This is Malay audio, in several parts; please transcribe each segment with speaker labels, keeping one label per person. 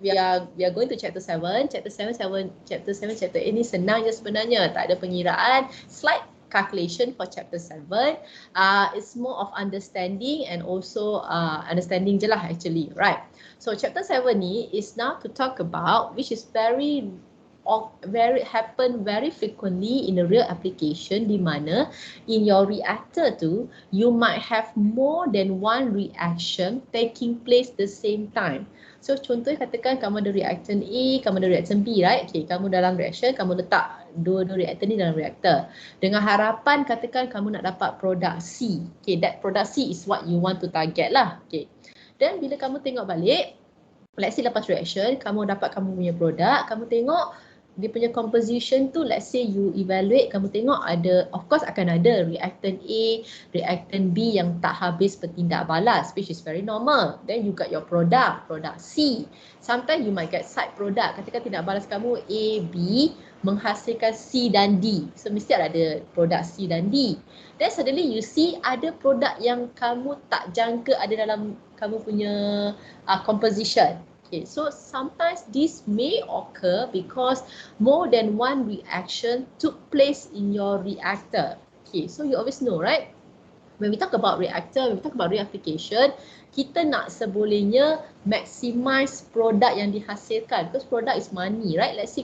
Speaker 1: we are going to chapter 7. Chapter 7, chapter 8 ni senang je sebenarnya. Tak ada pengiraan. Slight calculation for chapter 7. It's more of understanding and also understanding je lah actually, right? So chapter 7 ni is now to talk about, which is very happen very frequently in a real application, di mana in your reactor tu you might have more than one reaction taking place the same time. So contohnya katakan kamu ada reactant A, kamu ada reactant B, right? Okay, kamu dalam reaction, kamu letak dua-dua reaktor ni dalam reaktor. Dengan harapan katakan kamu nak dapat produk C. Okay, that product C is what you want to target lah. Okay. Dan bila kamu tengok balik, let's say lepas reaction, kamu dapat kamu punya produk, kamu tengok dia punya composition tu, let's say you evaluate, kamu tengok ada, of course akan ada reactant A, reactant B yang tak habis bertindak balas, which is very normal. Then you got your product C. Sometimes you might get side product, katakan tindak balas kamu A, B menghasilkan C dan D. So mesti ada produk C dan D. Then suddenly you see ada produk yang kamu tak jangka ada dalam kamu punya composition. Okay, so sometimes this may occur because more than one reaction took place in your reactor. Okay, so you always know, right? When we talk about reactor, when we talk about reapplication, kita nak sebolehnya maximize produk yang dihasilkan, because product is money, right? Let's say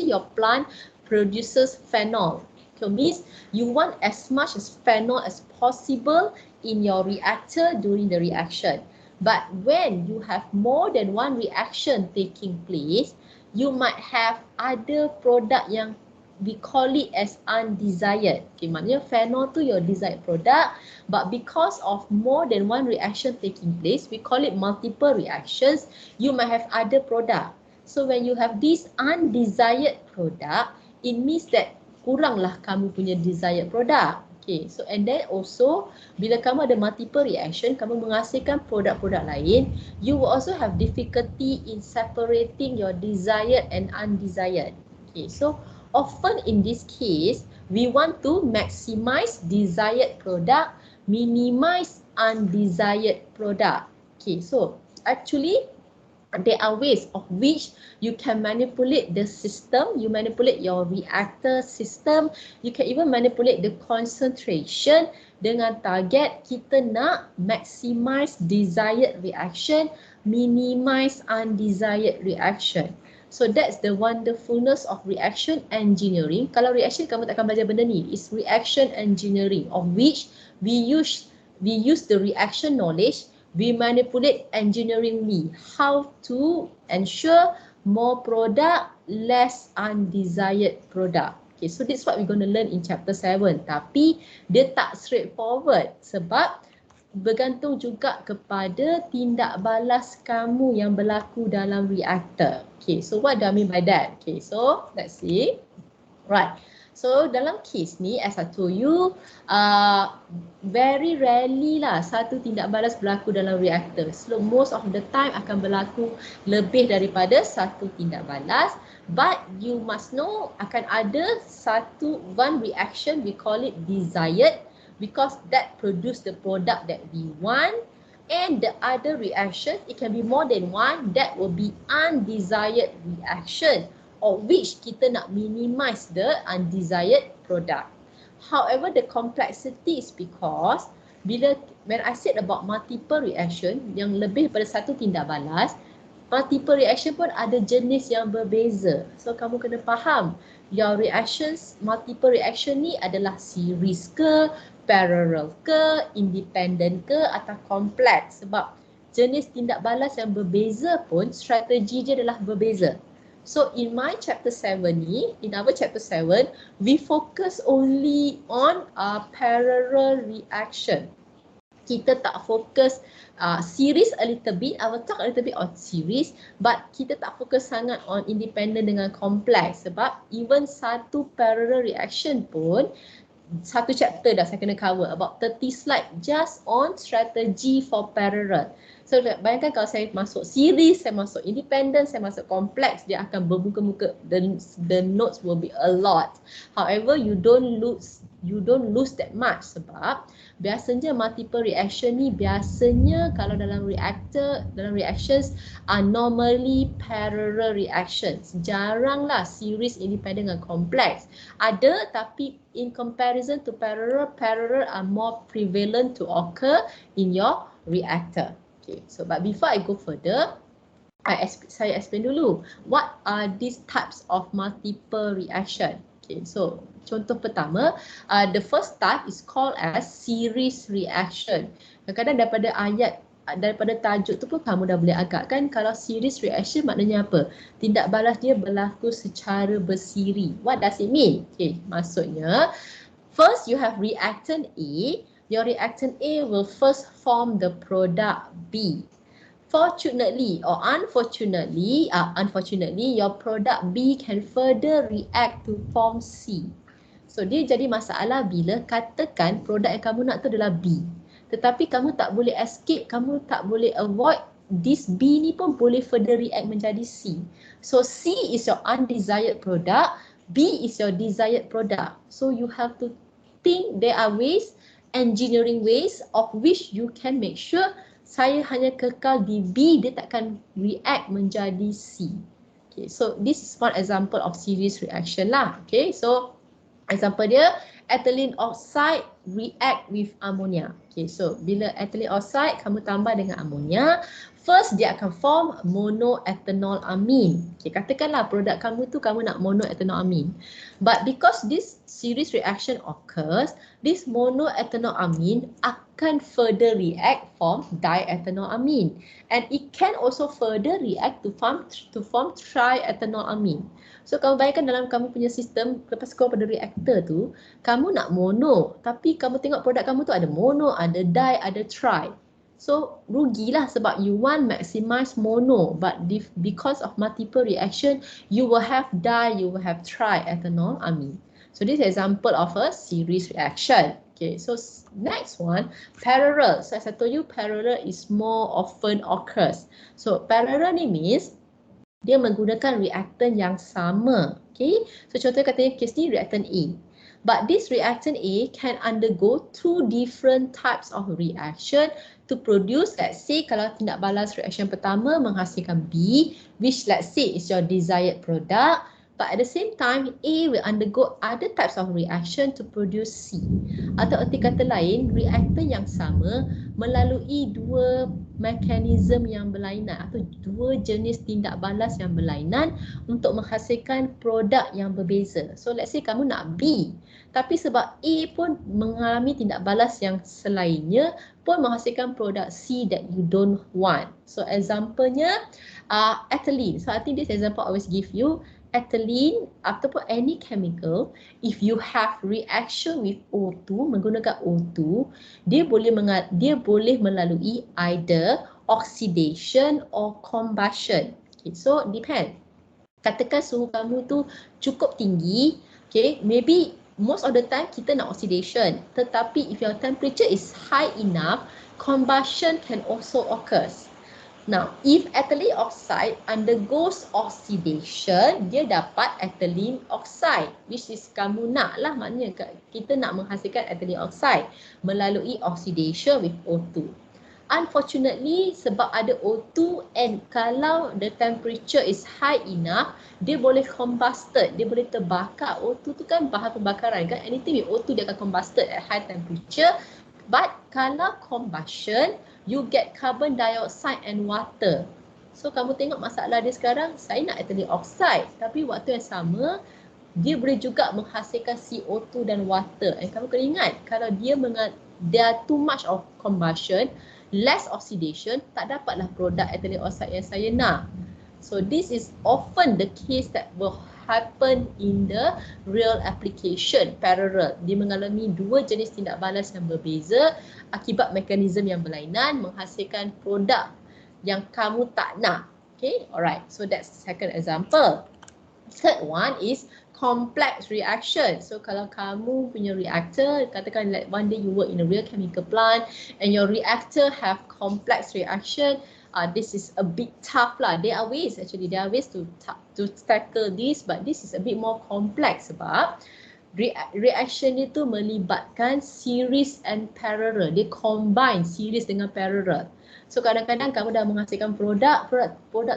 Speaker 1: your plant produces phenol. So means you want as much as phenol as possible in your reactor during the reaction. But when you have more than one reaction taking place, you might have other product yang we call it as undesired. Okay, maknanya phenol tu your desired product, but because of more than one reaction taking place, we call it multiple reactions, you might have other product. So when you have this undesired product, it means that kuranglah kamu punya desired product. Okay, so and then also bila kamu ada multiple reaction, kamu menghasilkan produk-produk lain, you will also have difficulty in separating your desired and undesired. Okay, so often in this case, we want to maximize desired product, minimize undesired product. Okay, so actually there are ways of which you can manipulate the system, you manipulate your reactor system, you can even manipulate the concentration dengan target kita nak maximize desired reaction, minimize undesired reaction. So that's the wonderfulness of reaction engineering. Kalau reaction kamu takkan belajar benda ni, it's reaction engineering, of which we use the reaction knowledge. We manipulate engineeringly how to ensure more product, less undesired product. Okay, so that's what we're going to learn in chapter 7. Tapi dia tak straightforward sebab bergantung juga kepada tindak balas kamu yang berlaku dalam reactor. Okay, so what do I mean by that? Okay, so let's see. Right. So dalam case ni, as I told you, very rarely lah satu tindak balas berlaku dalam reaktor. So most of the time akan berlaku lebih daripada satu tindak balas. But you must know akan ada one reaction, we call it desired, because that produce the product that we want. And the other reaction, it can be more than one, that will be undesired reaction, of which kita nak minimize the undesired product. However, the complexity is because when I said about multiple reaction yang lebih daripada satu tindak balas, multiple reaction pun ada jenis yang berbeza. So kamu kena faham your reactions, multiple reaction ni adalah series ke, parallel ke, independent ke atau kompleks, sebab jenis tindak balas yang berbeza pun strategi dia adalah berbeza. So in my chapter 7 ni, in our chapter 7, we focus only on parallel reaction. Kita tak fokus series a little bit, I will talk a little bit on series, but kita tak fokus sangat on independent dengan complex, sebab even satu parallel reaction pun satu chapter dah saya kena cover, about 30 slide just on strategy for parallel. So bayangkan kalau saya masuk series, saya masuk independent, saya masuk complex, dia akan bermuka-muka, the notes will be a lot. However, you don't lose you don't lose that much sebab biasanya multiple reaction ni biasanya kalau dalam reactions are normally parallel reactions. Jaranglah series independent dan complex. Ada tapi in comparison to parallel are more prevalent to occur in your reactor. Okay, so but before I go further, saya explain dulu what are these types of multiple reaction. Okay, so contoh pertama, the first type is called as series reaction. Kadang-kadang daripada tajuk tu pun kamu dah boleh agak kan, kalau series reaction maknanya apa? Tindak balas dia berlaku secara bersiri. What does it mean? Okay, maksudnya first you have reactant A. Your reactant A will first form the product B. Fortunately or unfortunately, your product B can further react to form C. So dia jadi masalah bila katakan produk yang kamu nak tu adalah B. Tetapi kamu tak boleh escape, kamu tak boleh avoid, this B ni pun boleh further react menjadi C. So C is your undesired product, B is your desired product. So you have to think there are ways, engineering ways of which you can make sure saya hanya kekal di B, dia takkan react menjadi C. Okay, so this is one example of series reaction lah. Okay, so example dia, ethylene oxide react with ammonia. Okay, so bila ethylene oxide kamu tambah dengan ammonia, first dia akan form monoethanolamine. Okay, katakanlah produk kamu tu kamu nak monoethanolamine. But because this series reaction occurs, this monoethanolamine akan further react form diethanolamine, and it can also further react to form triethanolamine. So kamu bayangkan dalam kamu punya sistem, lepas kau pada reaktor tu, kamu nak mono, tapi kamu tengok produk kamu tu ada mono, ada di, ada tri. So rugilah sebab you want maximize mono, but because of multiple reaction, you will have di, you will have triethanolamine. So this is example of a series reaction. Okay, so next one, parallel. So as I told you, parallel is more often occurs. So parallel ni means dia menggunakan reactant yang sama. Okay, so contohnya katanya case ni reactant A. But this reactant A can undergo two different types of reaction to produce, let's say kalau tindak balas reaction pertama menghasilkan B, which let's say is your desired product. But at the same time, A will undergo other types of reaction to produce C. Atau erti kata lain, reaktor yang sama melalui dua mekanisme yang berlainan atau dua jenis tindak balas yang berlainan untuk menghasilkan produk yang berbeza. So let's say kamu nak B, tapi sebab A pun mengalami tindak balas yang selainnya pun menghasilkan produk C that you don't want. So example-nya ethylene. So I think this example I always give you. Ethylene ataupun any chemical, if you have reaction with O2, menggunakan O2, dia boleh melalui either oxidation or combustion. Okay, so depend. Katakan suhu kamu tu cukup tinggi, okay, maybe most of the time kita nak oxidation, tetapi if your temperature is high enough, combustion can also occur. Now, if ethylene oxide undergoes oxidation, dia dapat ethylene oxide, which is kamu nak lah, maknanya kita nak menghasilkan ethylene oxide melalui oxidation with O2. Unfortunately, sebab ada O2 and kalau the temperature is high enough, dia boleh combusted, dia boleh terbakar. O2 tu kan bahan pembakaran kan, anything with O2 dia akan combusted at high temperature. But kalau combustion, you get carbon dioxide and water. So kamu tengok masalah dia sekarang, saya nak ethylene oxide, tapi waktu yang sama dia boleh juga menghasilkan CO2 dan water. And kamu kena ingat, kalau there too much of combustion, less oxidation, tak dapatlah produk ethylene oxide yang saya nak. So this is often the case that will happen in the real application, parallel. Dia mengalami dua jenis tindak balas yang berbeza akibat mekanisme yang berlainan menghasilkan produk yang kamu tak nak. Okay, alright. So that's the second example. Third one is complex reaction. So kalau kamu punya reactor, katakan like one day you work in a real chemical plant and your reactor have complex reaction, this is a bit tough lah. There are ways actually, there are ways to tackle this, but this is a bit more complex sebab reaction itu melibatkan series and parallel. Dia combine series dengan parallel. So kadang-kadang kamu dah menghasilkan produk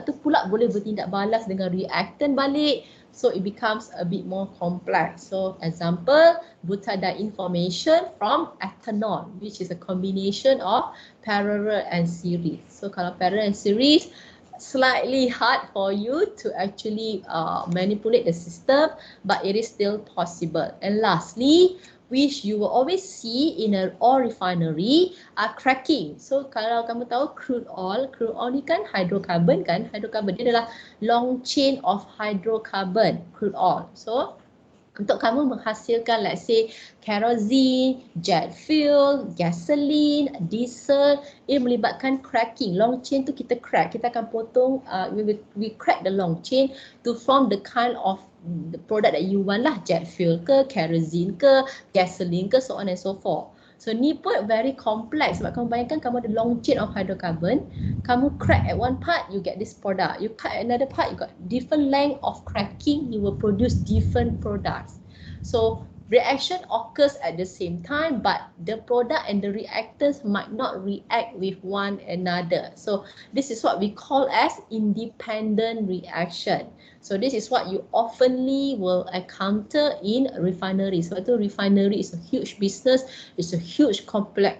Speaker 1: tu pula boleh bertindak balas dengan reactant balik. So it becomes a bit more complex. So example, butadiene formation from ethanol, which is a combination of parallel and series. So kalau parallel and series, slightly hard for you to actually manipulate the system, but it is still possible. And lastly, which you will always see in an oil refinery, are cracking. So kalau kamu tahu crude oil ni kan hydrocarbon kan, hydrocarbon dia adalah long chain of hydrocarbon, crude oil. So untuk kamu menghasilkan, let's say, kerosene, jet fuel, gasoline, diesel, ia melibatkan cracking. Long chain tu kita crack. Kita akan potong, we crack the long chain to form the kind of the product that you want lah. Jet fuel ke, kerosene ke, gasoline ke, so on and so forth. So ni pun very complex sebab kamu bayangkan kamu ada long chain of hydrocarbon, kamu crack at one part, you get this product. You cut at another part, you got different length of cracking, you will produce different products. So reaction occurs at the same time, but the product and the reactants might not react with one another. So this is what we call as independent reaction. So this is what you oftenly will encounter in refinery. Sebab tu refinery is a huge business, it's a huge complex,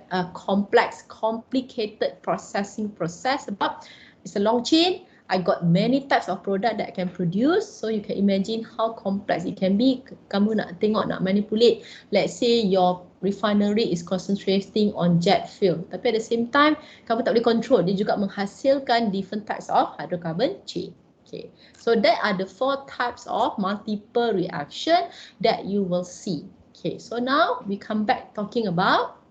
Speaker 1: complicated processing process sebab it's a long chain. I got many types of product that I can produce, so you can imagine how complex it can be. Kamu nak tengok, nak manipulate, let's say your refinery is concentrating on jet fuel, tapi at the same time kamu tak boleh control, dia juga menghasilkan different types of hydrocarbon chain. Okay, so that are the 4 types of multiple reaction that you will see. Okay, so now we come back talking about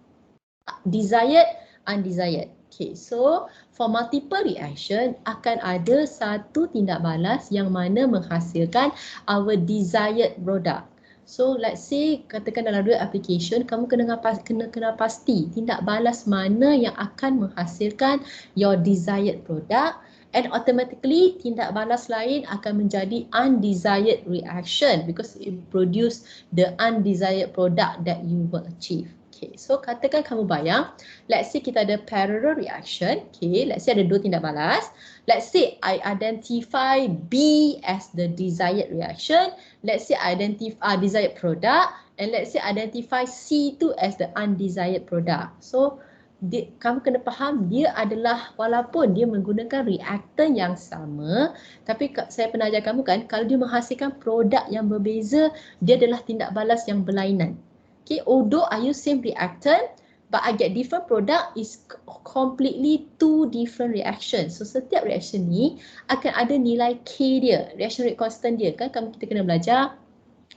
Speaker 1: desired, undesired. Okay, so for multiple reaction akan ada satu tindak balas yang mana menghasilkan our desired product. So let's say katakan dalam dua application, kamu kena pasti tindak balas mana yang akan menghasilkan your desired product, and automatically tindak balas lain akan menjadi undesired reaction because it produce the undesired product that you will achieve. Okay, so katakan kamu bayang, let's say kita ada parallel reaction. Okay, let's say ada dua tindak balas. Let's say I identify B as the desired reaction. Let's say I identify desired product, and let's say identify C tu as the undesired product. So kamu kena faham dia adalah, walaupun dia menggunakan reaktan yang sama, tapi saya pernah ajar kamu kan, kalau dia menghasilkan produk yang berbeza, dia adalah tindak balas yang berlainan. Okay, although I use same reactant, but I get different product is completely two different reactions. So setiap reaction ni akan ada nilai K dia, reaction rate constant dia kan, kita kena belajar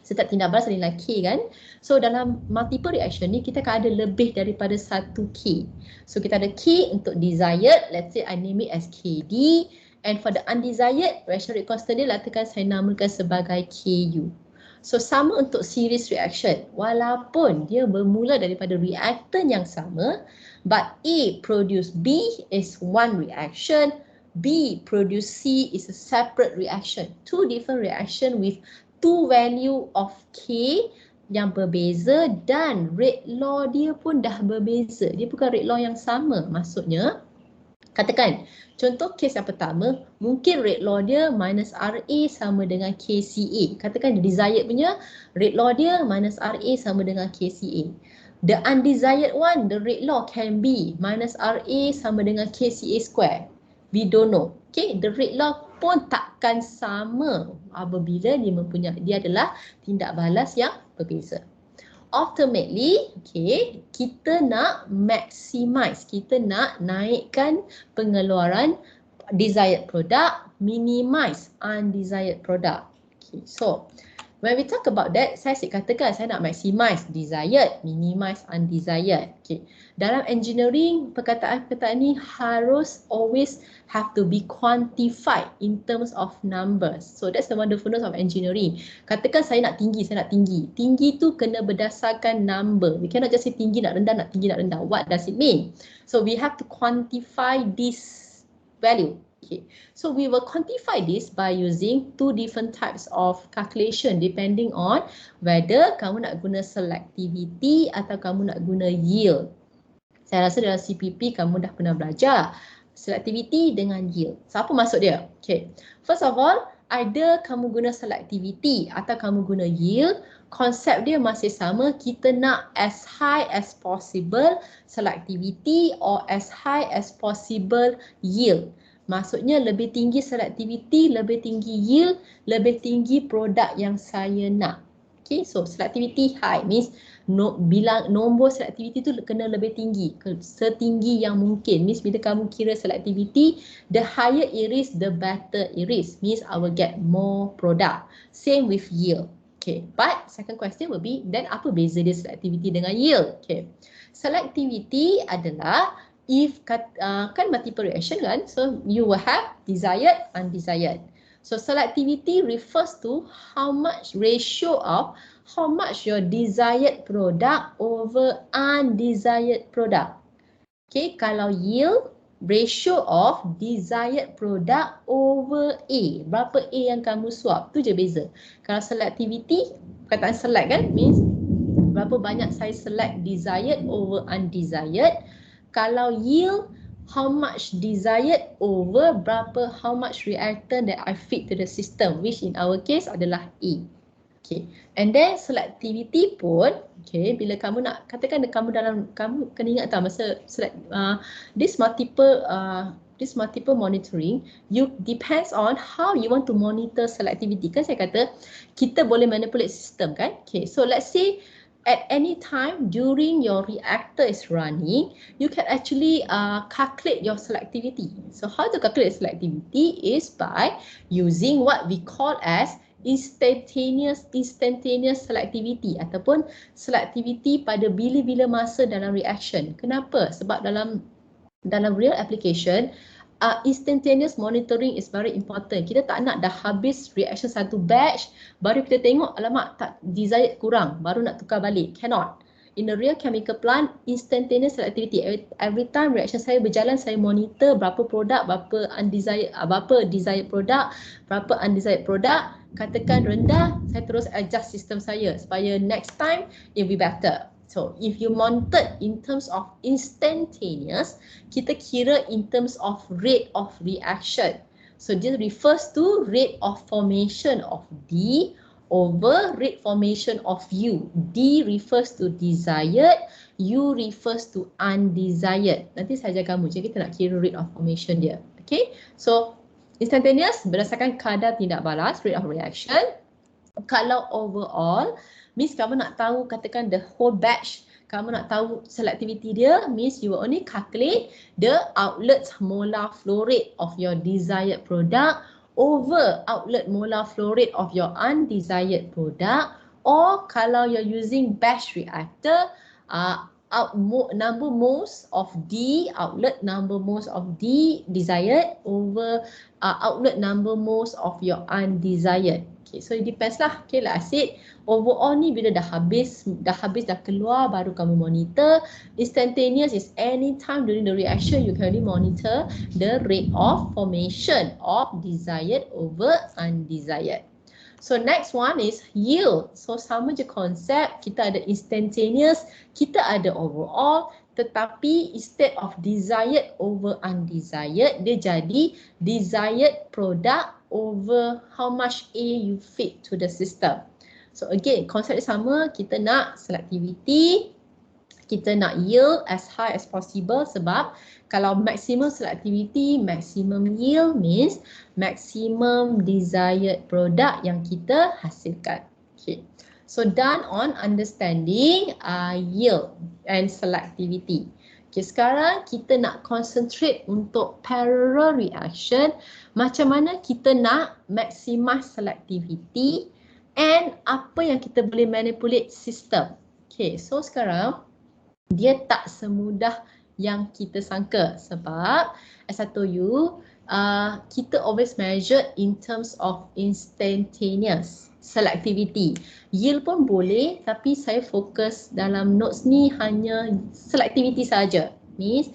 Speaker 1: setiap tindak balas ada nilai K kan. So dalam multiple reaction ni kita akan ada lebih daripada 1K. So kita ada K untuk desired, let's say I name it as KD, and for the undesired reaction rate constant dia katakan saya namakan sebagai KU. So sama untuk series reaction, walaupun dia bermula daripada reactant yang sama, but A produce B is one reaction, B produce C is a separate reaction. Two different reaction with two value of K yang berbeza dan rate law dia pun dah berbeza. Dia bukan rate law yang sama. Maksudnya, katakan contoh kes yang pertama, mungkin rate law dia minus RA sama dengan KCA. Katakan desired punya rate law dia minus RA sama dengan KCA. The undesired one, the rate law can be minus RA sama dengan KCA square. We don't know. Okay, the rate law pun takkan sama apabila dia adalah tindak balas yang berbeza. Ultimately, okay, kita nak maximize, kita nak naikkan pengeluaran desired product, minimize undesired product. Okay, so when we talk about that, saya katakan saya nak maximize desired, minimize undesired. Okay, dalam engineering perkataan-perkataan ni harus always have to be quantified in terms of numbers. So that's the wonderfulness of engineering. Katakan saya nak tinggi, saya nak tinggi. Tinggi tu kena berdasarkan number. We cannot just say tinggi nak rendah, nak tinggi nak rendah. What does it mean? So we have to quantify this value. Okay, so we will quantify this by using two different types of calculation depending on whether kamu nak guna selectivity atau kamu nak guna yield. Saya rasa dalam CPP kamu dah pernah belajar selectivity dengan yield. So apa maksud dia? Okay, first of all, either kamu guna selectivity atau kamu guna yield, konsep dia masih sama. Kita nak as high as possible selectivity or as high as possible yield. Maksudnya lebih tinggi selectivity, lebih tinggi yield, lebih tinggi produk yang saya nak. Okay, so selectivity high means bilang nombor selectivity tu kena lebih tinggi, setinggi yang mungkin. Means bila kamu kira selectivity, the higher it is, the better it is. Means I will get more product. Same with yield. Okay, but second question will be, then apa beza dia selectivity dengan yield? Okay, selectivity adalah if kan multiple reaction kan, so you will have desired, undesired. So selectivity refers to how much ratio of how much your desired product over undesired product. Okay, kalau yield, ratio of desired product over A. Berapa A yang kamu swap, tu je beza. Kalau selectivity, perkataan select kan, means berapa banyak saya select desired over undesired. Kalau yield, how much desired over berapa how much reactant that I feed to the system, which in our case adalah A. Okay, and then selectivity pun, okay, bila kamu nak katakan kamu kena ingat tak masa this multiple monitoring, you depends on how you want to monitor selectivity. Kan saya kata kita boleh manipulate system kan. Okay, so let's say at any time during your reactor is running, you can actually calculate your selectivity. So how to calculate selectivity is by using what we call as instantaneous selectivity ataupun selectivity pada bila-bila masa dalam reaction. Kenapa? Sebab dalam real application, instantaneous monitoring is very important. Kita tak nak dah habis reaction satu batch, baru kita tengok, alamak tak desired kurang, baru nak tukar balik. Cannot. In a real chemical plant, instantaneous selectivity. Every time reaction saya berjalan, saya monitor berapa produk, berapa desired produk, berapa undesired produk. Katakan rendah, saya terus adjust sistem saya supaya next time it will be better. So if you monitored in terms of instantaneous, kita kira in terms of rate of reaction. So this refers to rate of formation of D over rate formation of U. D refers to desired, U refers to undesired. Nanti saya ajar kamu, jadi kita nak kira rate of formation dia. Okay, so instantaneous berdasarkan kadar tindak balas, rate of reaction. Kalau overall, means kamu nak tahu katakan the whole batch, kamu nak tahu selectivity dia, means you will only calculate the outlet molar flow rate of your desired product over outlet molar flow rate of your undesired product, or kalau you're using batch reactor, number moles of D, outlet number moles of D desired over outlet number moles of your undesired. Okay, so it depends lah. Okay, like I said, overall ni bila dah habis dah keluar baru kamu monitor. Instantaneous is any time during the reaction you can only monitor the rate of formation of desired over undesired. So next one is yield. So sama je konsep, kita ada instantaneous, kita ada overall, tetapi instead of desired over undesired, dia jadi desired product over how much A you feed to the system. So again, konsep dia sama, kita nak selectivity, kita nak yield as high as possible sebab kalau maximum selectivity, maximum yield means maximum desired product yang kita hasilkan. Okay. So done on understanding yield and selectivity. Okay, sekarang kita nak concentrate untuk parallel reaction. Macam mana kita nak maximize selectivity and apa yang kita boleh manipulate sistem. Okay, so sekarang dia tak semudah yang kita sangka sebab as I told you, kita always measure in terms of instantaneous selectivity. Yield pun boleh, tapi saya fokus dalam notes ni hanya selectivity saja. Means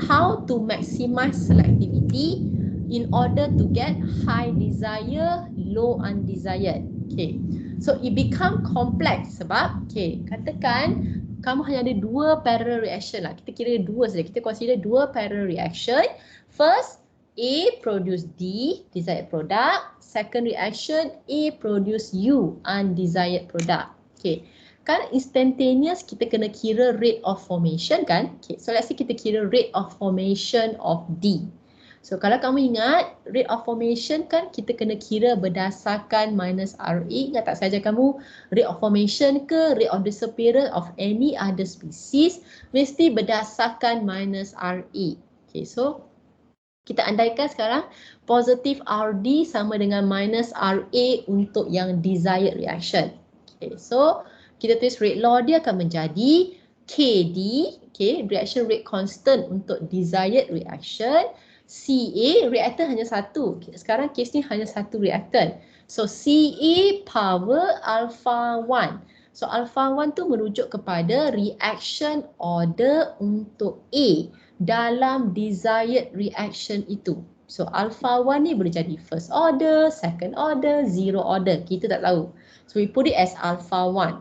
Speaker 1: how to maximize selectivity in order to get high desire, low undesired. Okay. So it become complex sebab katakan kamu hanya ada dua parallel reaction lah. Kita kira dua saja. Kita consider dua parallel reaction. First, A produce D, desired product. Second reaction, A produce U, undesired product. Okay. Kan instantaneous kita kena kira rate of formation kan. Okay. So let's say kita kira rate of formation of D. So kalau kamu ingat rate of formation kan kita kena kira berdasarkan minus RA. Ingat tak saja kamu rate of formation ke rate of disappearance of any other species mesti berdasarkan minus RA. Okay, so kita andaikan sekarang positive RD sama dengan minus RA untuk yang desired reaction. Okay, so kita tulis rate law dia akan menjadi KD, okay, reaction rate constant untuk desired reaction. CA, reactant hanya satu. Sekarang kes ni hanya satu reactant. So CA power alpha 1. So alpha 1 tu merujuk kepada reaction order untuk A dalam desired reaction itu. So alpha 1 ni boleh jadi first order, second order, zero order. Kita tak tahu. So we put it as alpha 1.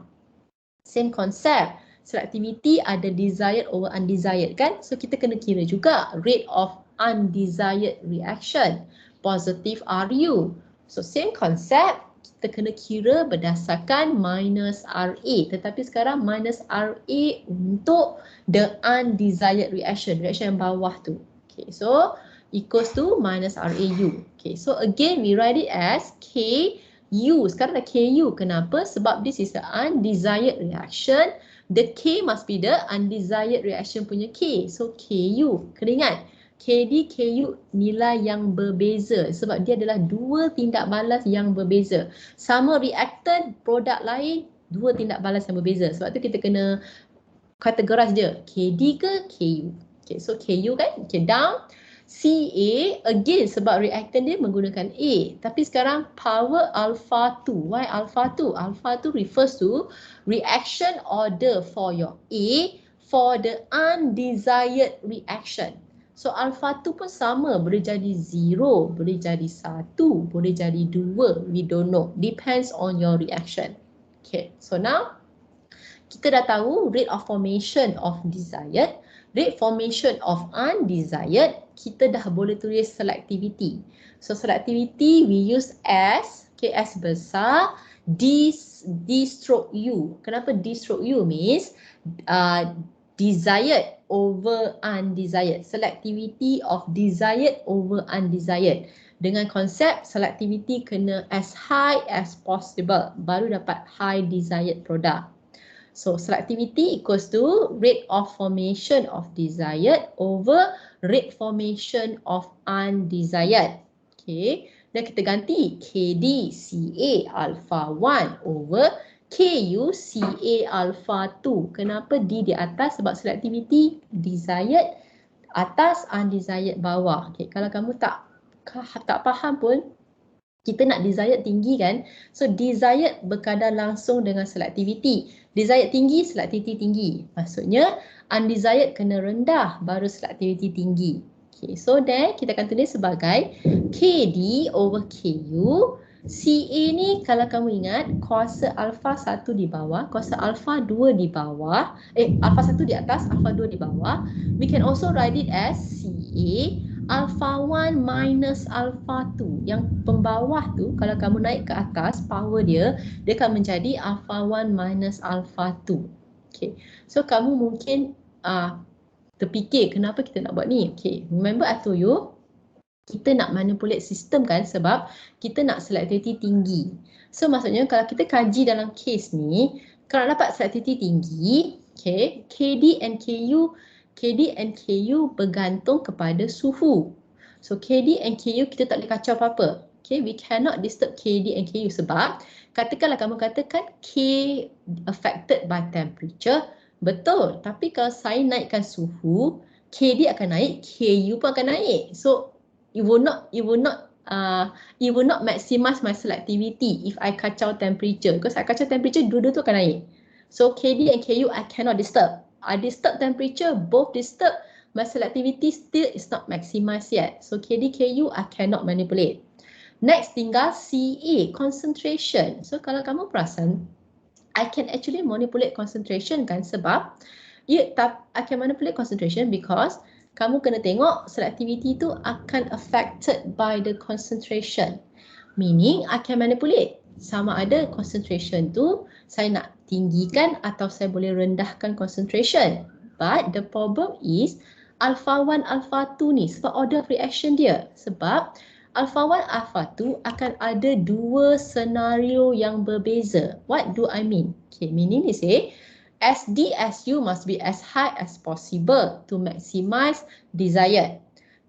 Speaker 1: Same concept. Selectivity ada desired over undesired kan? So kita kena kira juga rate of undesired reaction, positive RU. So same concept, kita kena kira berdasarkan minus RA. Tetapi sekarang minus RA untuk the undesired reaction, reaction yang bawah tu. Okay, so equals to minus RAU. Okay, so again we write it as KU. Sekarang dah KU. Kenapa? Sebab this is the undesired reaction. The K must be the undesired reaction punya K. So KU. Kena ingat. KD, KU nilai yang berbeza sebab dia adalah dua tindak balas yang berbeza. Sama reactant, produk lain, dua tindak balas yang berbeza. Sebab tu kita kena categorize dia. KD ke KU. Okay, so KU kan, okay, down. CA, again sebab reactant dia menggunakan A. Tapi sekarang power alpha 2. Why alpha 2? Alpha 2 refers to reaction order for your A for the undesired reaction. So alpha 2 pun sama, boleh jadi 0, boleh jadi 1, boleh jadi 2, we don't know. Depends on your reaction. Okay, so now kita dah tahu rate of formation of desired, rate formation of undesired, kita dah boleh tulis selectivity. So selectivity we use S, okay, S besar, D stroke U. Kenapa D stroke U means desired over undesired. Selectivity of desired over undesired. Dengan konsep selectivity kena as high as possible. Baru dapat high desired product. So selectivity equals to rate of formation of desired over rate formation of undesired. Okay. Dan kita ganti KD CA alpha 1 over KU CA alpha 2. Kenapa D di atas? Sebab selectivity desired atas, undesired bawah. Okay, kalau kamu tak faham pun, kita nak desired tinggi kan? So desired berkadar langsung dengan selectivity. Desired tinggi, selectivity tinggi. Maksudnya undesired kena rendah baru selectivity tinggi. Okay, so then kita akan tulis sebagai KD over KU. CA ni kalau kamu ingat kuasa alpha 1 di bawah, kuasa alpha 2 di bawah, alpha 1 di atas, alpha 2 di bawah. We can also write it as CA alpha 1 minus alpha 2. Yang pembawah tu kalau kamu naik ke atas power dia akan menjadi alpha 1 minus alpha 2. Okay. So kamu mungkin terfikir kenapa kita nak buat ni. Okay. Remember I told you kita nak manipulate sistem kan sebab kita nak selectivity tinggi. So maksudnya kalau kita kaji dalam case ni, kalau dapat selectivity tinggi, okay, KD and KU bergantung kepada suhu. So KD and KU kita tak boleh kacau apa-apa. Okay, we cannot disturb KD and KU sebab katakanlah kamu katakan K affected by temperature, betul. Tapi kalau saya naikkan suhu, KD akan naik, KU pun akan naik. So it will not maximize my selectivity if I kacau temperature. Because I kacau temperature, dua-dua tu akan naik. So KD and KU I cannot disturb. I disturb temperature, both disturb, my selectivity still is not maximized yet. So KDKU I cannot manipulate. Next tinggal CA, concentration. So kalau kamu perasan, I can actually manipulate concentration kan, sebab I can manipulate concentration because kamu kena tengok selectivity tu akan affected by the concentration. Meaning I can manipulate sama ada concentration tu saya nak tinggikan atau saya boleh rendahkan concentration. But the problem is alpha 1, alpha 2 ni sebab order of reaction dia. Sebab alpha 1, alpha 2 akan ada dua senario yang berbeza. What do I mean? Okay, meaning they say SDSU must be as high as possible to maximize desired.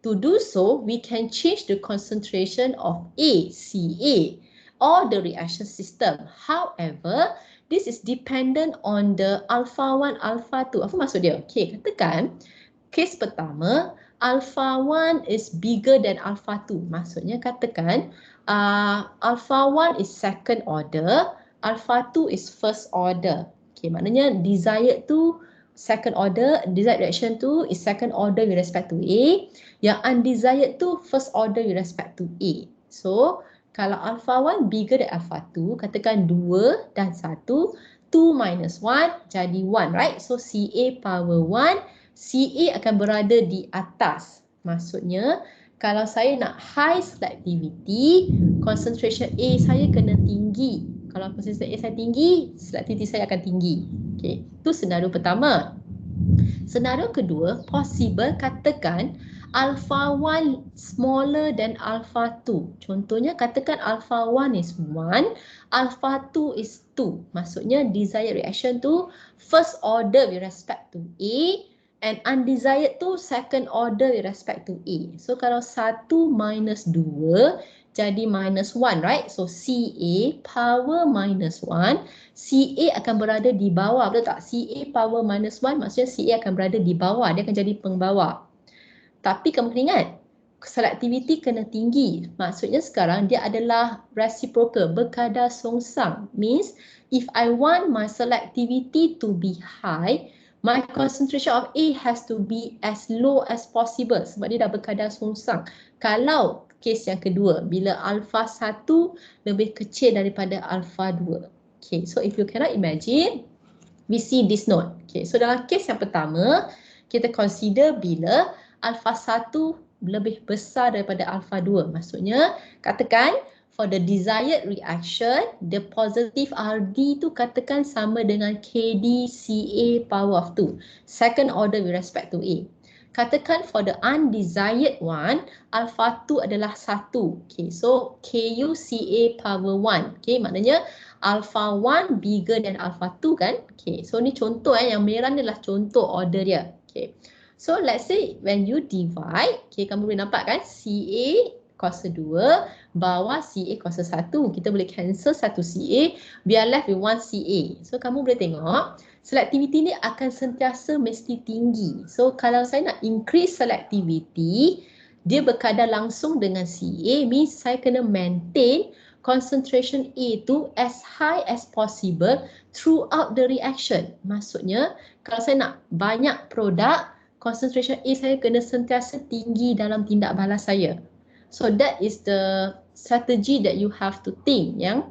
Speaker 1: To do so, we can change the concentration of A, CA, or the reaction system. However, this is dependent on the alpha 1, alpha 2. Apa maksud dia? Okay, katakan case pertama, alpha 1 is bigger than alpha 2. Maksudnya katakan alpha 1 is second order, alpha 2 is first order. Okay, maknanya desired tu second order, desired reaction tu is second order with respect to A. Yang undesired tu first order with respect to A. So, kalau alpha 1 bigger than alpha 2, katakan 2 dan 1, 2 minus 1 jadi 1, right? So, CA power 1, CA akan berada di atas. Maksudnya, kalau saya nak high selectivity, concentration A saya kena tinggi. Kalau concentration A saya tinggi, selectivity saya akan tinggi. Okay, itu senario pertama. Senario kedua, possible katakan alpha 1 smaller than alpha 2. Contohnya katakan alpha 1 is 1, alpha 2 is 2. Maksudnya desired reaction tu first order with respect to A and undesired tu second order with respect to A. So kalau 1 minus 2 jadi minus 1, right? So CA power minus 1, CA akan berada di bawah, betul tak? CA power minus 1 maksudnya CA akan berada di bawah, dia akan jadi pengbawa. Tapi kamu kena ingat, selectivity kena tinggi. Maksudnya sekarang dia adalah reciprocal, berkadar songsang. Means if I want my selectivity to be high, my concentration of A has to be as low as possible sebab dia dah berkadar songsang. Kalau kes yang kedua, bila alpha 1 lebih kecil daripada alpha 2. Okay, so if you cannot imagine, we see this note. Okay, so dalam kes yang pertama, kita consider bila alpha 1 lebih besar daripada alpha 2. Maksudnya, katakan for the desired reaction, the positive RD tu katakan sama dengan KD CA power of 2. Second order with respect to A. Katakan for the undesired one, alpha 2 adalah 1. Okay, so KU CA power 1. Okay, maknanya alpha 1 bigger than alpha 2 kan? Okay, so ni contoh yang merah ni adalah contoh order dia. Okay, so let's say when you divide, okay, kamu boleh nampak kan? CA kuasa 2, bawah CA kuasa 1. Kita boleh cancel 1 CA, biar left with 1 CA. So kamu boleh tengok, selectivity ni akan sentiasa mesti tinggi. So kalau saya nak increase selectivity, dia berkadar langsung dengan CA, means saya kena maintain concentration A tu as high as possible throughout the reaction. Maksudnya, kalau saya nak banyak produk, concentration A saya kena sentiasa tinggi dalam tindak balas saya. So that is the strategy that you have to think, yang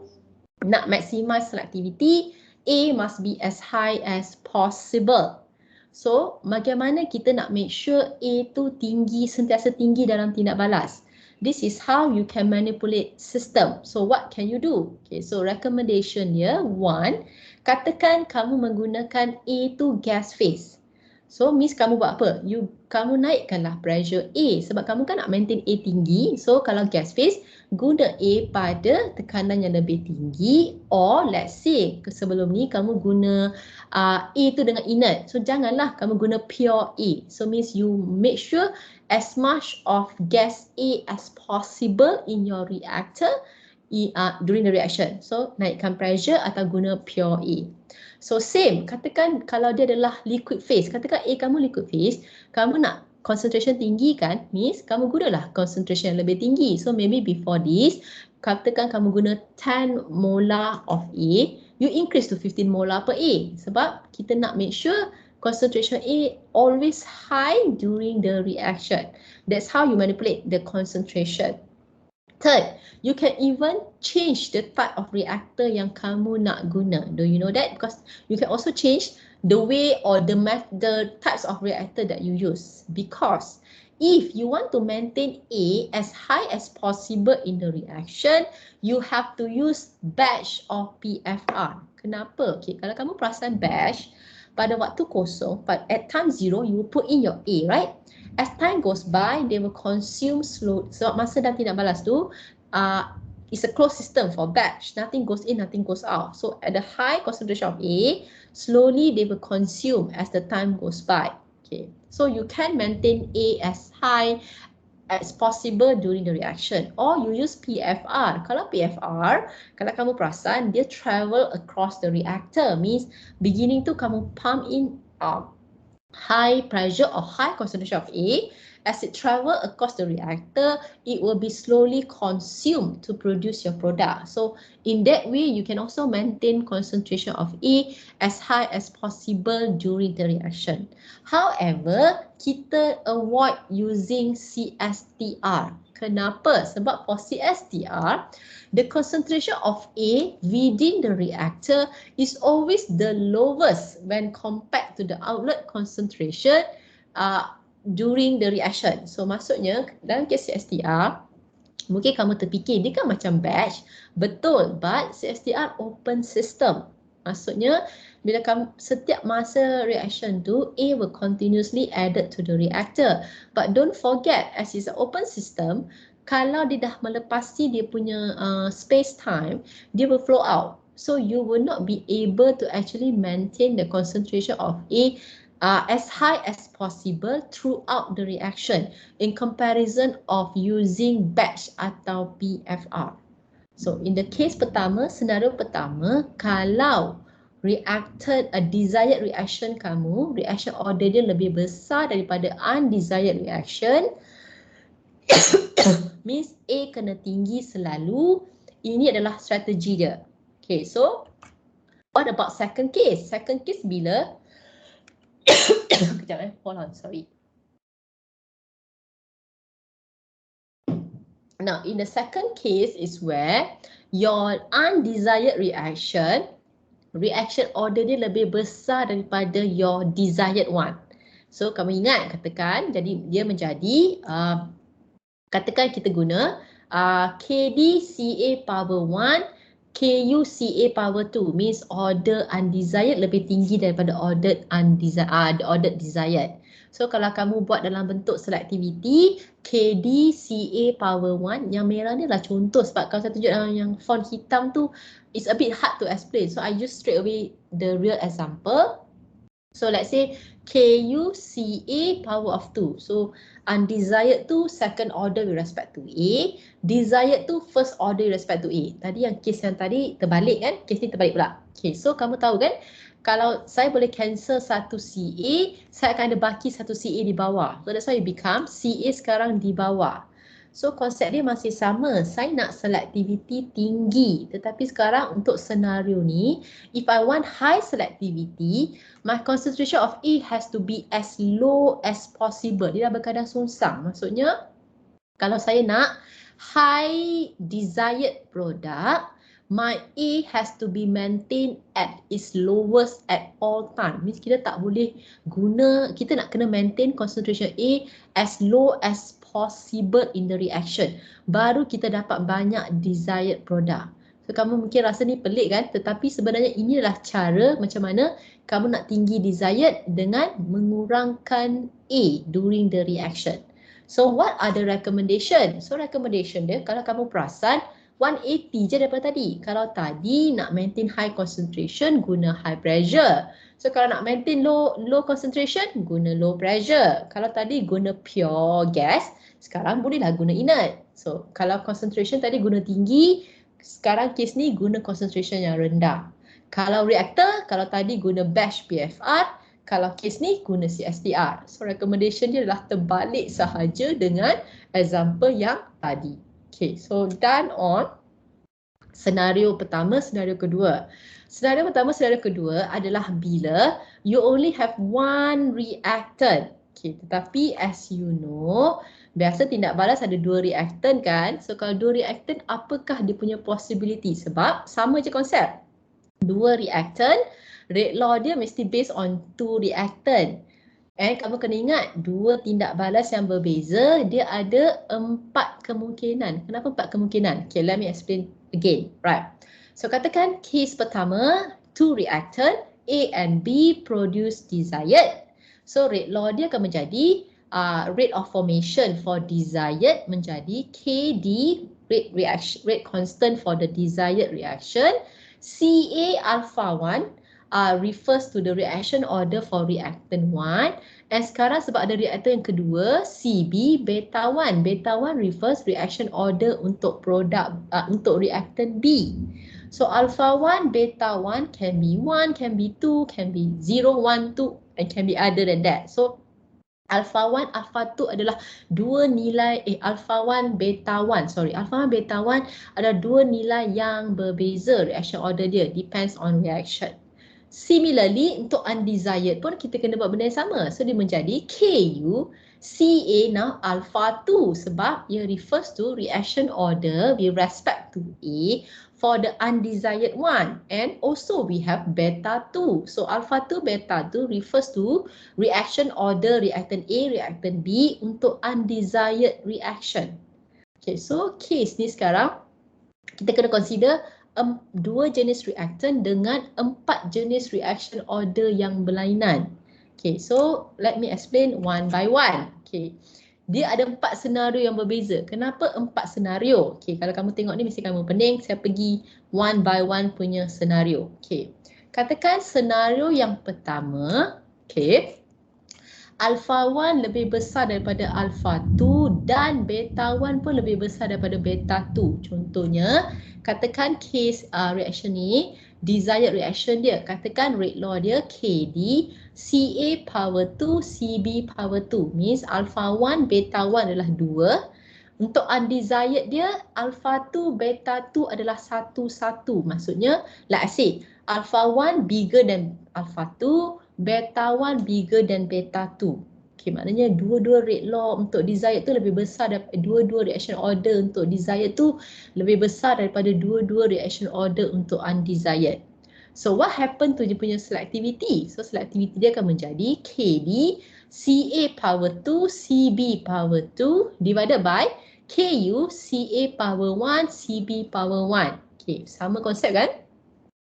Speaker 1: nak maximize selectivity, A must be as high as possible. So, bagaimana kita nak make sure A tu tinggi, sentiasa tinggi dalam tindak balas? This is how you can manipulate system. So, what can you do? Okay, so recommendation dia, 1, katakan kamu menggunakan A tu gas phase. So, means kamu buat apa? Kamu naikkanlah pressure A sebab kamu kan nak maintain A tinggi. So, kalau gas phase, guna A pada tekanan yang lebih tinggi, or let's say sebelum ni kamu guna A tu dengan inert. So, janganlah kamu guna pure A. So, means you make sure as much of gas A as possible in your reactor during the reaction. So, naikkan pressure atau guna pure A. So same, katakan kalau dia adalah liquid phase, katakan A kamu liquid phase, kamu nak concentration tinggi kan, means kamu gunalah concentration yang lebih tinggi. So maybe before this, katakan kamu guna 10 molar of A, you increase to 15 molar per A. Sebab kita nak make sure concentration A always high during the reaction. That's how you manipulate the concentration. Third, you can even change the type of reactor yang kamu nak guna. Do you know that? Because you can also change the way or the types of reactor that you use. Because if you want to maintain A as high as possible in the reaction, you have to use batch or PFR. Kenapa? Okay, kalau kamu perasan batch, pada waktu kosong, at time 0, you will put in your A, right? As time goes by, they will consume slow. Sebab masa dah tidak balas tu, it's a closed system for batch. Nothing goes in, nothing goes out. So at the high concentration of A, slowly they will consume as the time goes by. Okay, so you can maintain A as high as possible during the reaction, or you use PFR. Kalau PFR, kalau kamu perasan, dia travel across the reactor, means beginning tu kamu pump in high pressure or high concentration of A. As it travel across the reactor, it will be slowly consumed to produce your product. So in that way, you can also maintain concentration of A as high as possible during the reaction. However, kita avoid using CSTR. Kenapa? Sebab for CSTR, the concentration of A within the reactor is always the lowest when compared to the outlet concentration during the reaction. So maksudnya dalam kes CSTR, mungkin kamu terfikir dia kan macam batch. Betul, but CSTR open system. Maksudnya bila kamu setiap masa reaction tu, A will continuously added to the reactor. But don't forget, as it's an open system, kalau dia dah melepasi dia punya space time, dia will flow out. So you will not be able to actually maintain the concentration of A as high as possible throughout the reaction in comparison of using batch atau PFR. So in the case pertama, senario pertama, kalau a desired reaction kamu, reaction order dia lebih besar daripada undesired reaction, means A kena tinggi selalu. Ini adalah strategi dia. Okay, so what about second case? Second case bila kejap hold on, sorry. Now, in the second case is where your undesired reaction order dia lebih besar daripada your desired one. So, kamu ingat, katakan, jadi dia menjadi, katakan kita guna KD Ca power 1, Ku Ca power 2, means order undesired lebih tinggi daripada order desired. So kalau kamu buat dalam bentuk selectivity, KD Ca power 1, yang merah ni lah contoh, sebab kalau saya tunjuk yang font hitam tu, it's a bit hard to explain. So I use straight away the real example. So let's say Ku Ca power of 2. So undesired tu second order with respect to A, desired tu first order with respect to A. Tadi yang case yang tadi terbalik kan? Case ni terbalik pula. Okay, so kamu tahu kan, kalau saya boleh cancel satu Ca, saya akan ada baki satu Ca di bawah. So that's why it become Ca sekarang di bawah. So konsep dia masih sama. Saya nak selectivity tinggi. Tetapi sekarang untuk senario ni, if I want high selectivity, my concentration of A has to be as low as possible. Dia dah berkadang sungsang. Maksudnya, kalau saya nak high desired product, my A has to be maintained at its lowest at all time. Means kita tak boleh guna, kita nak kena maintain concentration A as low as possible in the reaction. Baru kita dapat banyak desired product. So kamu mungkin rasa ni pelik kan? Tetapi sebenarnya inilah cara macam mana kamu nak tinggi desired dengan mengurangkan A during the reaction. So what are the recommendation? So recommendation dia, kalau kamu perasan, 180 je daripada tadi. Kalau tadi nak maintain high concentration, guna high pressure. So kalau nak maintain low concentration, guna low pressure. Kalau tadi guna pure gas, sekarang bolehlah guna inert. So kalau concentration tadi guna tinggi, sekarang case ni guna concentration yang rendah. Kalau reactor, kalau tadi guna batch PFR, kalau case ni guna CSTR. So recommendation dia adalah terbalik sahaja dengan example yang tadi. Okay, so done on Senario pertama, senario kedua. Senario pertama, senario kedua adalah bila you only have one reactant. Okay, tetapi as you know, biasa tindak balas ada 2 reactant kan? So kalau 2 reactant, apakah dia punya possibility? Sebab sama je konsep. 2 reactant, rate law dia mesti based on 2 reactant. Kamu kena ingat, 2 tindak balas yang berbeza, dia ada 4 kemungkinan. Kenapa 4 kemungkinan? Okay, let me explain again. Right. So katakan case pertama, 2 reactant, A and B produce desired. So rate law dia akan menjadi rate of formation for desired menjadi KD, rate constant for the desired reaction. CA alpha 1 refers to the reaction order for reactant 1. And sekarang sebab ada reaktan yang kedua, CB beta 1. Beta 1 refers reaction order untuk produk untuk reactant B. So alpha 1, beta 1 can be 1, can be 2, can be 0, 1, 2 and can be other than that. So alpha 1, alpha 2 adalah dua nilai alpha 1, beta 1. Alpha 1, beta 1 adalah dua nilai yang berbeza reaction order dia, depends on reaction. Similarly, untuk undesired pun kita kena buat benda yang sama. So dia menjadi KU CA now alpha 2 sebab ia refers to reaction order with respect to A for the undesired one. And also we have beta 2. So alpha 2, beta 2 refers to reaction order reactant A, reactant B untuk undesired reaction. Okay, so case ni sekarang kita kena consider 2 jenis reactant dengan 4 jenis reaction order yang berlainan. Okay, so let me explain one by one. Okay, dia ada 4 senario yang berbeza. Kenapa 4 senario? Okay, kalau kamu tengok ni mesti kamu pening. Saya pergi one by one punya senario. Okay, katakan senario yang pertama. Okay, alpha 1 lebih besar daripada alpha 2 dan beta 1 pun lebih besar daripada beta 2. Contohnya, katakan case reaction ni, desired reaction dia. Katakan rate law dia KD, CA power 2, CB power 2. Means alpha 1, beta 1 adalah 2. Untuk undesired dia, alpha 2, beta 2 adalah 1, 1. Maksudnya, like I say, alpha 1 bigger than alpha 2, beta 1 bigger than beta 2. Okay, maknanya dua-dua rate law untuk desired tu lebih besar daripada dua-dua reaction order untuk desired tu lebih besar daripada dua-dua reaction order untuk undesired. So what happen to dia punya selectivity? So selectivity dia akan menjadi KD CA power 2 CB power 2 divided by KU CA power 1 CB power 1. Okay, sama konsep kan?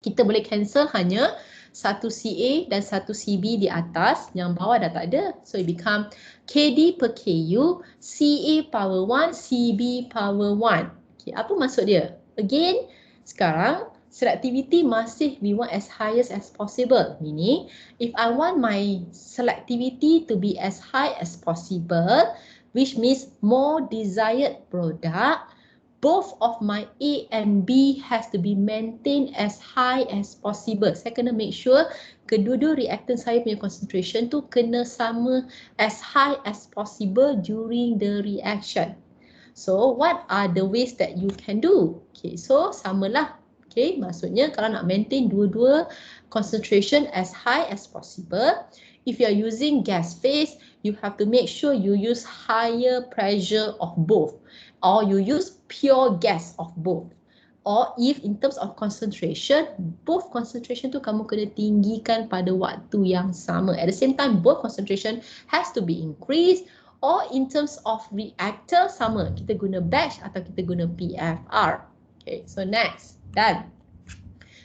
Speaker 1: Kita boleh cancel hanya satu CA dan satu CB di atas, yang bawah dah tak ada. So it become KD per KU, CA power 1, CB power 1. Okay, apa maksud dia? Again, sekarang selectivity masih we want as highest as possible. Meaning, if I want my selectivity to be as high as possible, which means more desired product, both of my A and B has to be maintained as high as possible. Saya kena make sure kedua-dua reactant saya punya concentration tu kena sama as high as possible during the reaction. So what are the ways that you can do? Okay, so samalah. Okay, maksudnya kalau nak maintain dua-dua concentration as high as possible, if you are using gas phase, you have to make sure you use higher pressure of both. Or you use pure gas of both. Or if in terms of concentration, both concentration tu kamu kena tinggikan pada waktu yang sama. At the same time, both concentration has to be increased. Or in terms of reactor, sama. Kita guna batch atau kita guna PFR. Okay, so next. Done.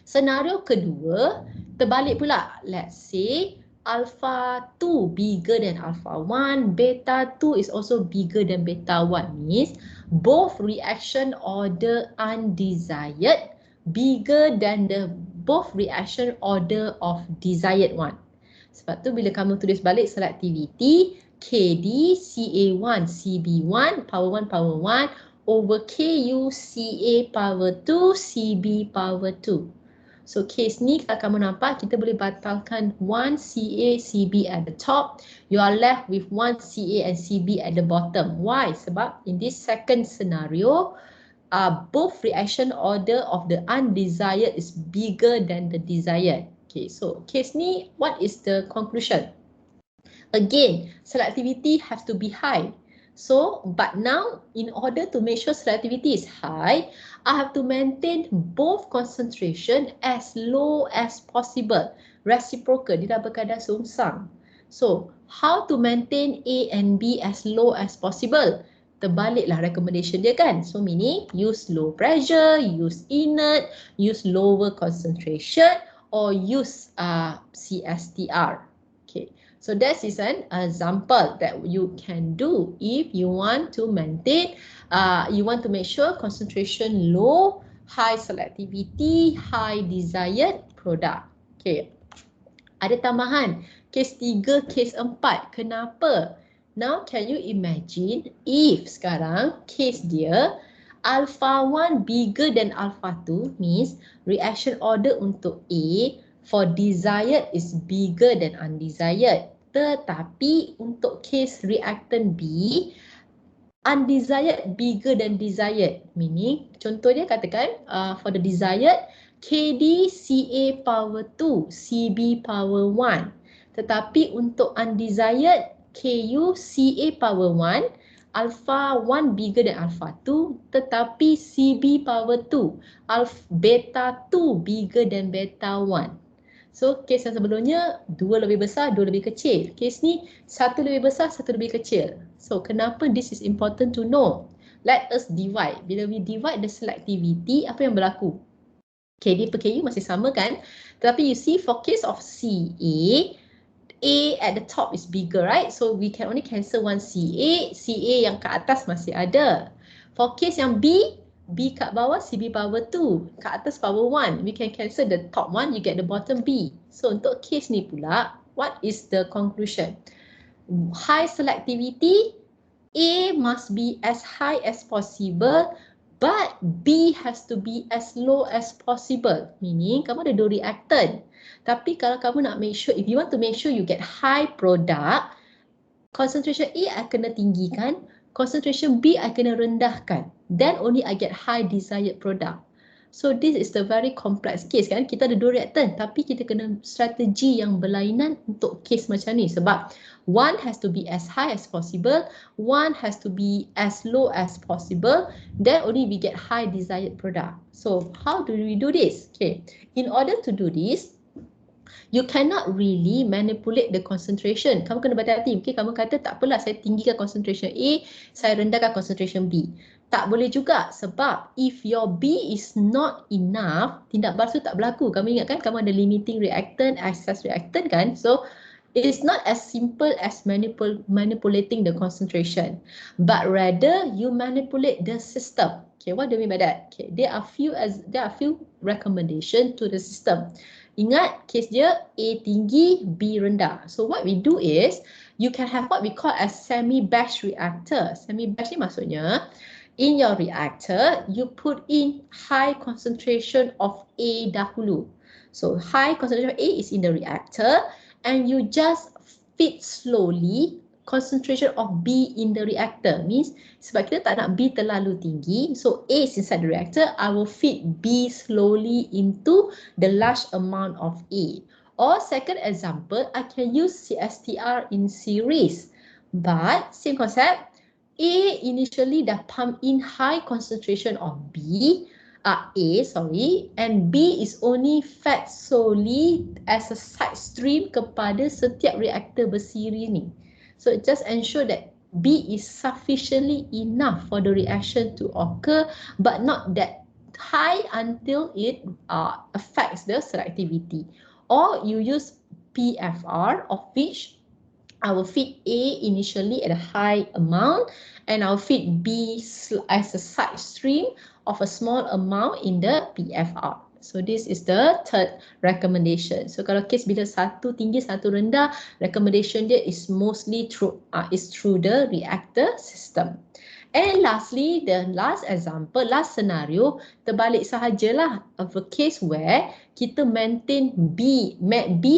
Speaker 1: Senario kedua, terbalik pula. Let's say alpha 2 bigger than alpha 1, beta 2 is also bigger than beta 1. Means both reaction order undesired bigger than the both reaction order of desired one. Sebab tu bila kamu tulis balik selectivity, KD CA1 CB1 power 1 power 1 over KU CA power 2 CB power 2. So case ni kalau kamu nampak, kita boleh batalkan 1 CA CB at the top. You are left with 1 CA and CB at the bottom. Why? Sebab in this second scenario, both reaction order of the undesired is bigger than the desired. Okay, so case ni, what is the conclusion? Again, selectivity has to be high. So, but now in order to make sure selectivity is high, I have to maintain both concentration as low as possible. Reciprocal, dia dah berkadar seungsang. So, how to maintain A and B as low as possible? Terbaliklah recommendation dia kan. So, meaning use low pressure, use inert, use lower concentration, or use CSTR. Okay. So that is an example that you can do if you want to maintain, you want to make sure concentration low, high selectivity, high desired product. Okay. Ada tambahan, case 3, case 4. Kenapa? Now can you imagine if sekarang case dia alpha 1 bigger than alpha 2 means reaction order untuk A for desired is bigger than undesired. Tetapi untuk case reactant B, undesired bigger than desired. Meaning, contohnya katakan for the desired, KD CA power 2, CB power 1. Tetapi untuk undesired, KU CA power 1, alpha 1 bigger than alpha 2, tetapi CB power 2, beta 2 bigger than beta 1. So, kes yang sebelumnya 2 lebih besar, 2 lebih kecil. Kes ni 1 lebih besar, 1 lebih kecil. So, kenapa this is important to know? Let us divide. Bila we divide the selectivity, apa yang berlaku? KD per KU masih sama kan? Tetapi you see for case of CA, A at the top is bigger, right? So, we can only cancel one CA. CA yang ke atas masih ada. For case yang B, B kat bawah, CB power 2. Kat atas power 1. We can cancel the top one, you get the bottom B. So, untuk case ni pula, what is the conclusion? High selectivity, A must be as high as possible, but B has to be as low as possible. Meaning, kamu ada 2 reactant. Tapi kalau kamu nak make sure, if you want to make sure you get high product, concentration A I kena tinggikan, concentration B I kena rendahkan. Then only I get high desired product. So this is the very complex case kan. Kita ada 2 reactant tapi kita kena strategi yang berlainan untuk case macam ni. Sebab one has to be as high as possible, one has to be as low as possible. Then only we get high desired product. So how do we do this? Okay. In order to do this, you cannot really manipulate the concentration. Kamu kena berhati-hati. Okay, kamu kata tak apalah saya tinggikan concentration A, saya rendahkan concentration B. Tak boleh juga sebab if your B is not enough, tindak balas tu tak berlaku. Kamu ingat kan kamu ada limiting reactant, excess reactant kan? So it is not as simple as manipulating the concentration, but rather you manipulate the system. Okay, what do you mean by that? Okay, there are few recommendation to the system. Ingat, case dia A tinggi, B rendah. So what we do is, you can have what we call as semi-batch reactor. Semi-batch ni maksudnya, in your reactor, you put in high concentration of A dahulu. So high concentration of A is in the reactor, and you just feed slowly concentration of B in the reactor. Means sebab kita tak nak B terlalu tinggi, so A is inside the reactor, I will feed B slowly into the large amount of A. Or second example, I can use CSTR in series. But same concept, A initially dah pump in high concentration of and B is only fed solely as a side stream kepada setiap reaktor bersiri ni. So just ensure that B is sufficiently enough for the reaction to occur, but not that high until it affects the selectivity. Or you use PFR, of which I will feed A initially at a high amount, and I'll feed B as a side stream of a small amount in the PFR. So this is the third recommendation. So kalau case bila satu tinggi, satu rendah, recommendation dia is mostly through the reactor system. And lastly, the last example, last scenario, terbalik sahajalah of a case where kita maintain B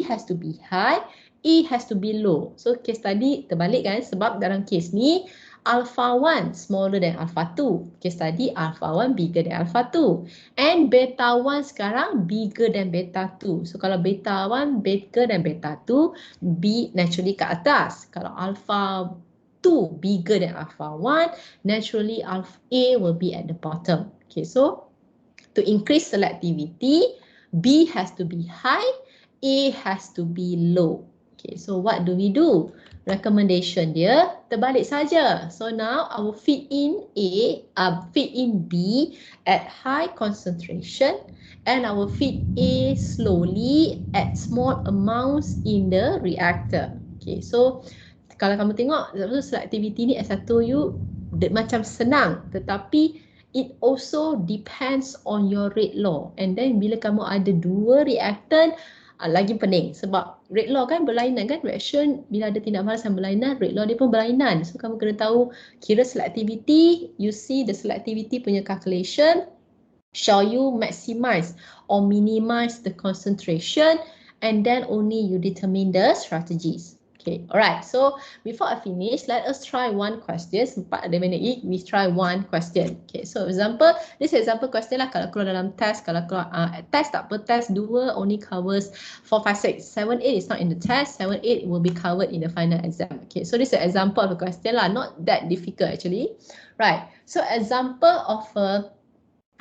Speaker 1: has to be high, A has to be low. So case tadi terbalik kan, sebab dalam case ni alpha 1 smaller than alpha 2. Case tadi alpha 1 bigger than alpha 2. And beta 1 sekarang bigger than beta 2. So kalau beta 1 bigger than beta 2, B naturally ke atas. Kalau alpha 2 bigger than alpha 1, naturally alpha A will be at the bottom. Okay, so to increase selectivity, B has to be high, A has to be low. Okay, so what do we do? Recommendation dia terbalik saja. So now I will feed in B at high concentration, and I will feed A slowly at small amounts in the reactor. Okay, so kalau kamu tengok selectivity ni S1U macam senang, tetapi it also depends on your rate law. And then bila kamu ada dua reactant, lagi pening sebab rate law kan berlainan kan, reaction bila ada tindak balas yang berlainan, rate law dia pun berlainan. So kamu kena tahu kira selectivity, you see the selectivity punya calculation, show you maximize or minimize the concentration, and then only you determine the strategies. Okay, alright. So before I finish, let us try one question. 4 minit, we try one question. Okay, so example, this example question lah kalau keluar dalam test, kalau keluar test tak apa, test 2 only covers 4, 5, 6, 7, 8 is not in the test, 7, 8 will be covered in the final exam. Okay, so this is an example of a question lah, not that difficult actually. Right, so example of a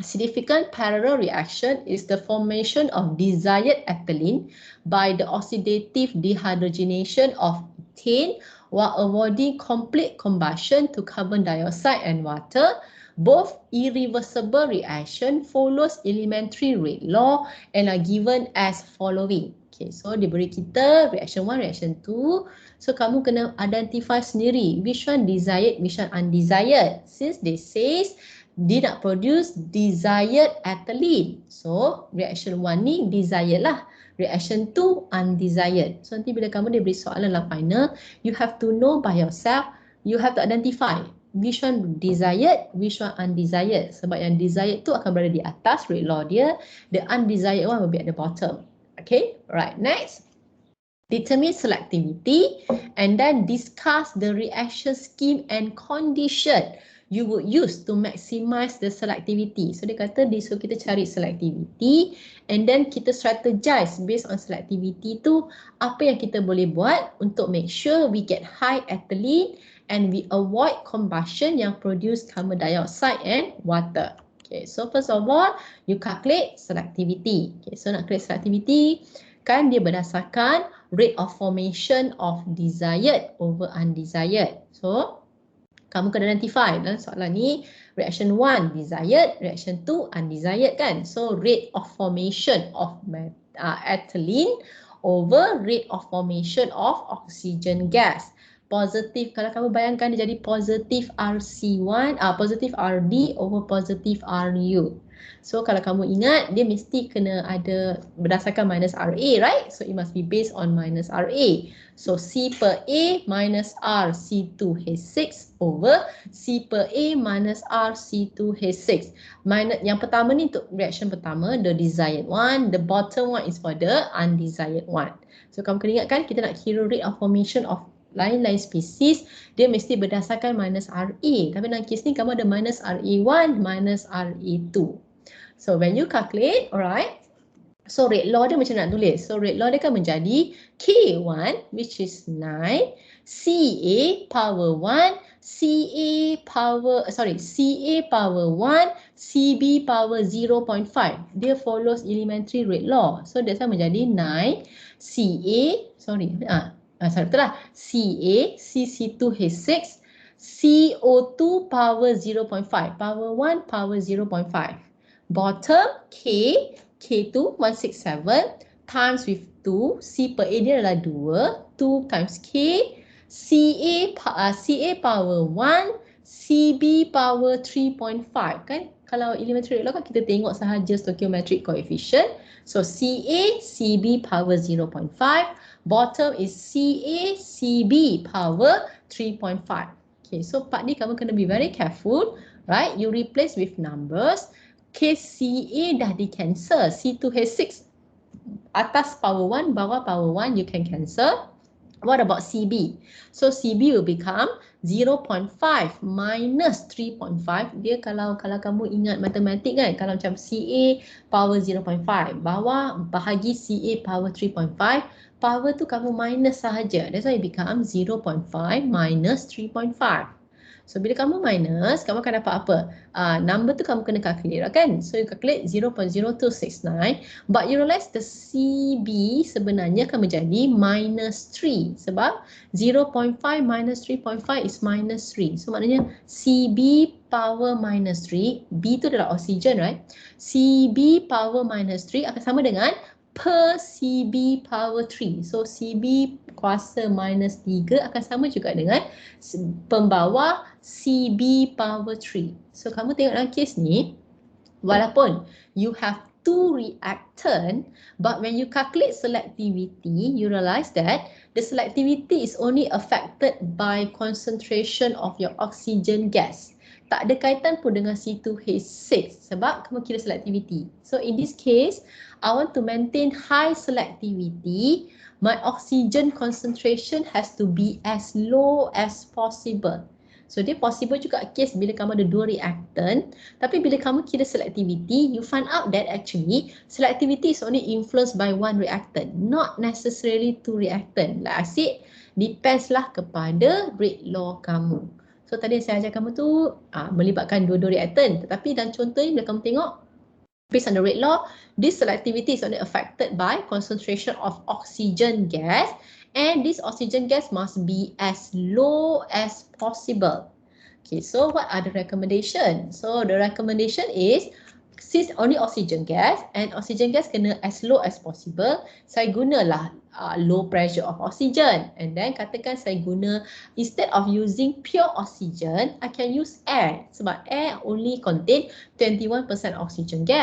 Speaker 1: significant parallel reaction is the formation of desired ethylene by the oxidative dehydrogenation of ethane while avoiding complete combustion to carbon dioxide and water. Both irreversible reaction follows elementary rate law and are given as following. Okay, so diberi kita reaction 1, reaction 2. So kamu kena identify sendiri which one desired, which one undesired. Since they says dia nak produce desired ethylene. So reaction 1 ni desired lah. Reaction 2 undesired. So nanti bila kamu diberi soalan dalam final, you have to know by yourself, you have to identify which one desired, which one undesired. Sebab yang desired tu akan berada di atas rate law dia, the undesired one will be at the bottom. Okay, right, next. Determine selectivity and then discuss the reaction scheme and condition you would use to maximize the selectivity. So dia kata disuruh kita cari selectivity and then kita strategize based on selectivity tu apa yang kita boleh buat untuk make sure we get high ethylene and we avoid combustion yang produce carbon dioxide and water. Okay, so first of all, you calculate selectivity. Okay, so nak calculate selectivity kan dia berdasarkan rate of formation of desired over undesired. So kamu kena identify dalam soalan ni reaction 1 desired, reaction 2 undesired kan. So rate of formation of ethylene over rate of formation of oxygen gas. Positif, kalau kamu bayangkan dia jadi positif RC1, positif RD over positif RU. So kalau kamu ingat dia mesti kena ada berdasarkan minus RA, right? So it must be based on minus RA. So C per A minus R C2H6 over C per A minus R C2H6. Yang pertama ni untuk reaction pertama, the desired one. The bottom one is for the undesired one. So kamu kena ingat kan kita nak kira rate of formation of lain-lain spesies, dia mesti berdasarkan minus RA. Tapi dalam kes ni kamu ada minus RA1, minus RA2. So when you calculate, alright, so rate law dia macam nak tulis. So rate law dia kan menjadi K1 which is 9, CA power 1, CA power 1, CB power 0.5. Dia follows elementary rate law. So that's why menjadi 9, CA, betul lah, CA, CC2H6, CO2 power 0.5, power 1, power 0.5. Bottom K, K2 167 times with 2, C per A dia adalah 2, 2 times K, CA power 1, CB power 3.5 kan. Kalau elementary rate law kan kita tengok sahaja stoichiometric coefficient. So CA, CB power 0.5, bottom is CA, CB power 3.5. Okay, so part ni kamu kena be very careful, right? You replace with numbers. Case CA dah di cancel, C2H6 atas power 1, bawah power 1 you can cancel. What about CB? So CB will become 0.5 minus 3.5. Dia kalau kamu ingat matematik kan, kalau macam CA power 0.5, bawah bahagi CA power 3.5, power tu kamu minus sahaja. That's why it becomes 0.5 minus 3.5. So bila kamu minus, kamu akan dapat apa? Number tu kamu kena calculate kan? So you calculate 0.0269, but you realize the CB sebenarnya akan menjadi minus 3 sebab 0.5 minus 3.5 is minus 3. So maknanya CB power minus 3, B tu adalah oksigen, right? CB power minus 3 akan sama dengan per CB power 3. So CB kuasa minus 3 akan sama juga dengan pembawah CB power 3. So kamu tengok dalam kes ni, walaupun you have two reactant, but when you calculate selectivity, you realize that the selectivity is only affected by concentration of your oxygen gas. Tak ada kaitan pun dengan C2H6 sebab kamu kira selectivity. So in this case, I want to maintain high selectivity. My oxygen concentration has to be as low as possible. So dia possible juga case bila kamu ada dua reactant, tapi bila kamu kira selectivity, you find out that actually selectivity is only influenced by one reactant, not necessarily two reactant. Like I said, depends lah kepada rate law kamu. So tadi saya ajar kamu tu melibatkan dua-dua reactant, tetapi dalam contoh ni bila kamu tengok, based on the rate law, this selectivity is only affected by concentration of oxygen gas, and this oxygen gas must be as low as possible. Okay, so what are the recommendations? So the recommendation is, since only oxygen gas and oxygen gas kena as low as possible, saya gunalah low pressure of oxygen, and then katakan saya guna, instead of using pure oxygen, I can use air sebab air only contain 21% oxygen gas.